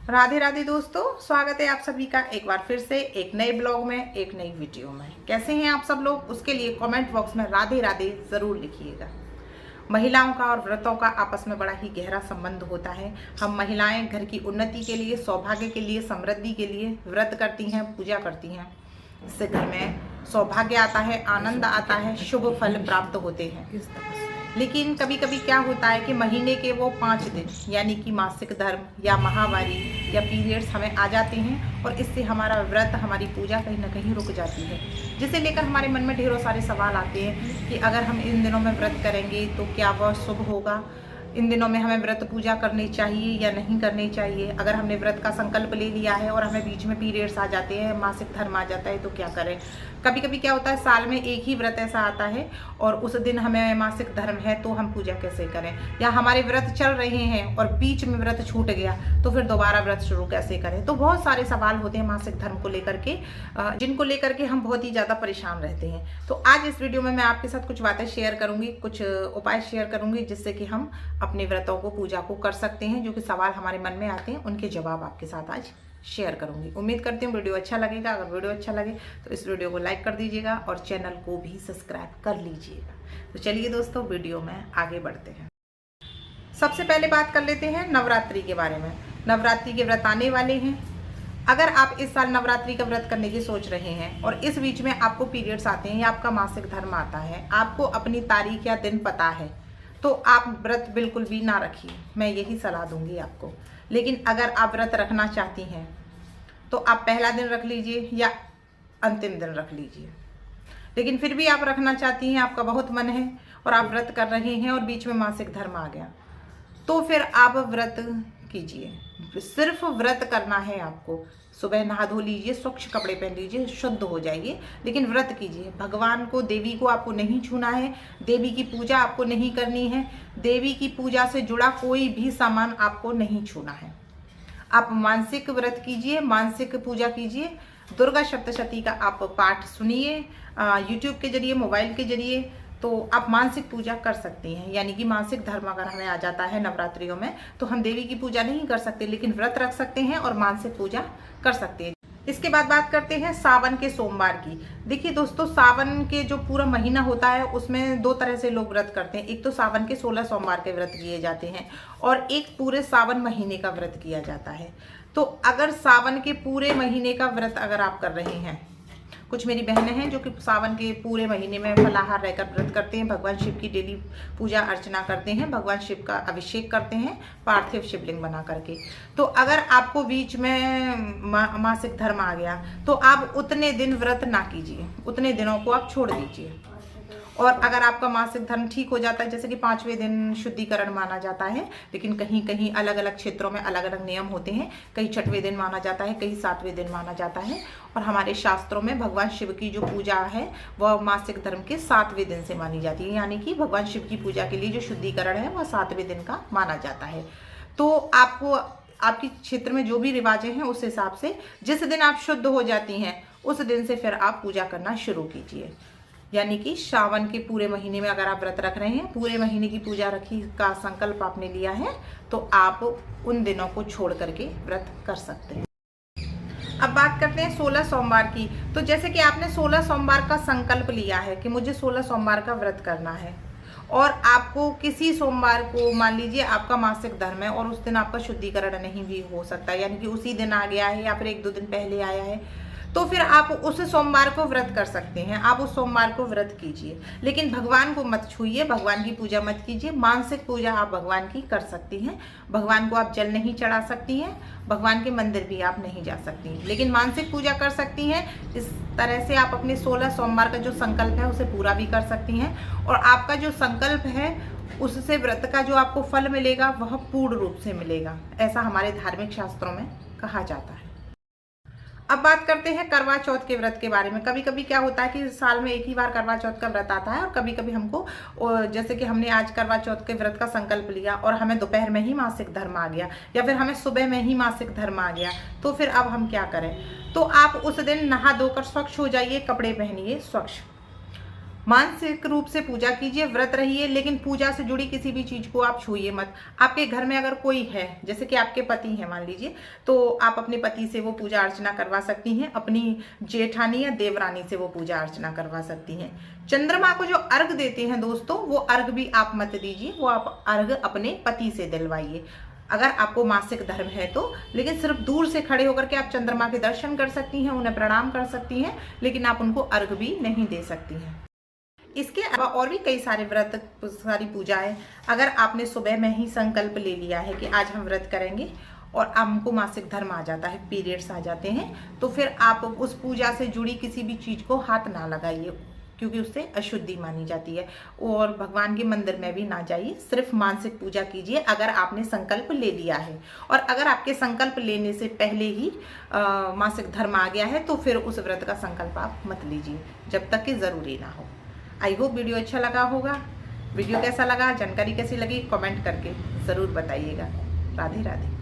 राधे राधे दोस्तों, स्वागत है आप सभी का एक बार फिर से एक नए ब्लॉग में, एक नई वीडियो में। कैसे हैं आप सब लोग? उसके लिए कमेंट बॉक्स में राधे राधे ज़रूर लिखिएगा। महिलाओं का और व्रतों का आपस में बड़ा ही गहरा संबंध होता है। हम महिलाएं घर की उन्नति के लिए, सौभाग्य के लिए, समृद्धि के लिए व्रत करती हैं, पूजा करती हैं। इससे घर में सौभाग्य आता है, आनंद आता है, शुभ फल प्राप्त होते हैं। लेकिन कभी कभी क्या होता है कि महीने के वो 5 दिन यानी कि मासिक धर्म या माहवारी या पीरियड्स हमें आ जाते हैं और इससे हमारा व्रत, हमारी पूजा कहीं ना कहीं रुक जाती है, जिसे लेकर हमारे मन में ढेरों सारे सवाल आते हैं कि अगर हम इन दिनों में व्रत करेंगे तो क्या वह शुभ होगा, इन दिनों में हमें व्रत पूजा करनी चाहिए या नहीं करनी चाहिए, अगर हमने व्रत का संकल्प ले लिया है और हमें बीच में पीरियड्स आ जाते हैं, मासिक धर्म आ जाता है तो क्या करें। कभी कभी क्या होता है, साल में एक ही व्रत ऐसा आता है और उस दिन हमें मासिक धर्म है तो हम पूजा कैसे करें, या हमारे व्रत चल रहे हैं और बीच में व्रत छूट गया तो फिर दोबारा व्रत शुरू कैसे करें। तो बहुत सारे सवाल होते हैं मासिक धर्म को लेकर के, जिनको लेकर के हम बहुत ही ज़्यादा परेशान रहते हैं। तो आज इस वीडियो में मैं आपके साथ कुछ बातें शेयर करूंगी, कुछ उपाय शेयर करूंगी जिससे कि हम अपने व्रतों को, पूजा को कर सकते हैं। जो कि सवाल हमारे मन में आते हैं उनके जवाब आपके साथ आज शेयर करूंगी। उम्मीद करती हूँ वीडियो अच्छा लगेगा। अगर वीडियो अच्छा लगे तो इस वीडियो को लाइक कर दीजिएगा और चैनल को भी सब्सक्राइब कर लीजिएगा। तो चलिए दोस्तों, वीडियो में आगे बढ़ते हैं। सबसे पहले बात कर लेते हैं नवरात्रि के बारे में। नवरात्रि के व्रत आने वाले हैं। अगर आप इस साल नवरात्रि का व्रत करने की सोच रहे हैं और इस बीच में आपको पीरियड्स आते हैं या आपका मासिक धर्म आता है, आपको अपनी तारीख या दिन पता है, तो आप व्रत बिल्कुल भी ना रखिए। मैं यही सलाह दूंगी आपको। लेकिन अगर आप व्रत रखना चाहती हैं तो आप पहला दिन रख लीजिए या अंतिम दिन रख लीजिए। लेकिन फिर भी आप रखना चाहती हैं, आपका बहुत मन है और आप व्रत कर रहे हैं और बीच में मासिक धर्म आ गया, तो फिर आप व्रत कीजिए। सिर्फ व्रत करना है आपको। सुबह नहा धो लीजिए, स्वच्छ कपड़े पहन लीजिए, शुद्ध हो जाइए, लेकिन व्रत कीजिए। भगवान को, देवी को आपको नहीं छूना है, देवी की पूजा आपको नहीं करनी है, देवी की पूजा से जुड़ा कोई भी सामान आपको नहीं छूना है। आप मानसिक व्रत कीजिए, मानसिक पूजा कीजिए। दुर्गा सप्तशती का आप पाठ सुनिए यूट्यूब के जरिए, मोबाइल के जरिए, तो आप मानसिक पूजा कर सकती हैं। यानी कि मासिक धर्म अगर हमें आ जाता है नवरात्रियों में तो हम देवी की पूजा नहीं कर सकते, लेकिन व्रत रख सकते हैं और मानसिक पूजा कर सकते हैं। इसके बाद बात करते हैं सावन के सोमवार की। देखिए दोस्तों, सावन के जो पूरा महीना होता है उसमें 2 तरह से लोग व्रत करते हैं। एक तो सावन के 16 सोमवार के व्रत किए जाते हैं और एक पूरे सावन महीने का व्रत किया जाता है। तो अगर सावन के पूरे महीने का व्रत अगर आप कर रहे हैं, कुछ मेरी बहनें हैं जो कि सावन के पूरे महीने में फलाहार रहकर व्रत करते हैं, भगवान शिव की डेली पूजा अर्चना करते हैं, भगवान शिव का अभिषेक करते हैं पार्थिव शिवलिंग बना करके। तो अगर आपको बीच में मासिक धर्म आ गया तो आप उतने दिन व्रत ना कीजिए, उतने दिनों को आप छोड़ दीजिए। और अगर आपका मासिक धर्म ठीक हो जाता है, जैसे कि 5वें दिन शुद्धिकरण माना जाता है, लेकिन कहीं कहीं अलग अलग क्षेत्रों में अलग अलग नियम होते हैं। कहीं 6वें दिन माना जाता है, कहीं 7वें दिन माना जाता है। और हमारे शास्त्रों में भगवान शिव की जो पूजा है वह मासिक धर्म के 7वें दिन से मानी जाती है। यानी कि भगवान शिव की पूजा के लिए जो शुद्धिकरण है वह 7वें दिन का माना जाता है। तो आपको, आपके क्षेत्र में जो भी रिवाजें हैं उस हिसाब से जिस दिन आप शुद्ध हो जाती हैं उस दिन से फिर आप पूजा करना शुरू कीजिए। यानी कि श्रावण के पूरे महीने में अगर आप व्रत रख रहे हैं, पूरे महीने की पूजा रखी का संकल्प आपने लिया है, तो आप उन दिनों को छोड़ करके व्रत कर सकते हैं। अब बात करते हैं 16 सोमवार की। तो जैसे कि आपने 16 सोमवार का संकल्प लिया है कि मुझे 16 सोमवार का व्रत करना है और आपको किसी सोमवार को, मान लीजिए आपका मासिक धर्म है और उस दिन आपका शुद्धिकरण नहीं भी हो सकता, यानी कि उसी दिन आ गया है या फिर 1-2 दिन पहले आया है, तो फिर आप उस सोमवार को व्रत कर सकते हैं। आप उस सोमवार को व्रत कीजिए, लेकिन भगवान को मत छूइए, भगवान की पूजा मत कीजिए। मानसिक पूजा आप भगवान की कर सकती हैं। भगवान को आप जल नहीं चढ़ा सकती हैं, भगवान के मंदिर भी आप नहीं जा सकती हैं, लेकिन मानसिक पूजा कर सकती हैं। इस तरह से आप अपने 16 सोमवार का जो संकल्प है उसे पूरा भी कर सकती हैं और आपका जो संकल्प है उससे व्रत का जो आपको फल मिलेगा वह पूर्ण रूप से मिलेगा, ऐसा हमारे धार्मिक शास्त्रों में कहा जाता है। अब बात करते हैं करवा चौथ के व्रत के बारे में। कभी कभी क्या होता है कि साल में एक ही बार करवा चौथ का व्रत आता है और कभी कभी हमको, जैसे कि हमने आज करवा चौथ के व्रत का संकल्प लिया और हमें दोपहर में ही मासिक धर्म आ गया या फिर हमें सुबह में ही मासिक धर्म आ गया, तो फिर अब हम क्या करें। तो आप उस दिन नहा धोकर स्वच्छ हो जाइए, कपड़े पहनिए स्वच्छ, मानसिक रूप से पूजा कीजिए, व्रत रहिए, लेकिन पूजा से जुड़ी किसी भी चीज को आप छूइए मत। आपके घर में अगर कोई है, जैसे कि आपके पति हैं मान लीजिए, तो आप अपने पति से वो पूजा अर्चना करवा सकती हैं, अपनी जेठानी या देवरानी से वो पूजा अर्चना करवा सकती हैं। चंद्रमा को जो अर्घ देते हैं दोस्तों, वो अर्घ भी आप मत दीजिए, वो आप अर्घ अपने पति से दिलवाइए अगर आपको मासिक धर्म है तो। लेकिन सिर्फ दूर से खड़े होकर के आप चंद्रमा के दर्शन कर सकती हैं, उन्हें प्रणाम कर सकती हैं, लेकिन आप उनको अर्घ भी नहीं दे सकती हैं। इसके अलावा और भी कई सारे व्रत, सारी पूजाएं, अगर आपने सुबह में ही संकल्प ले लिया है कि आज हम व्रत करेंगे और हमको मासिक धर्म आ जाता है, पीरियड्स आ जाते हैं, तो फिर आप उस पूजा से जुड़ी किसी भी चीज को हाथ ना लगाइए, क्योंकि उससे अशुद्धि मानी जाती है। और भगवान के मंदिर में भी ना जाइए, सिर्फ मानसिक पूजा कीजिए अगर आपने संकल्प ले लिया है। और अगर आपके संकल्प लेने से पहले ही मासिक धर्म आ गया है तो फिर उस व्रत का संकल्प आप मत लीजिए, जब तक कि जरूरी ना हो। आई होप वीडियो अच्छा लगा होगा। वीडियो कैसा लगा, जानकारी कैसी लगी, कमेंट करके ज़रूर बताइएगा। राधे राधे।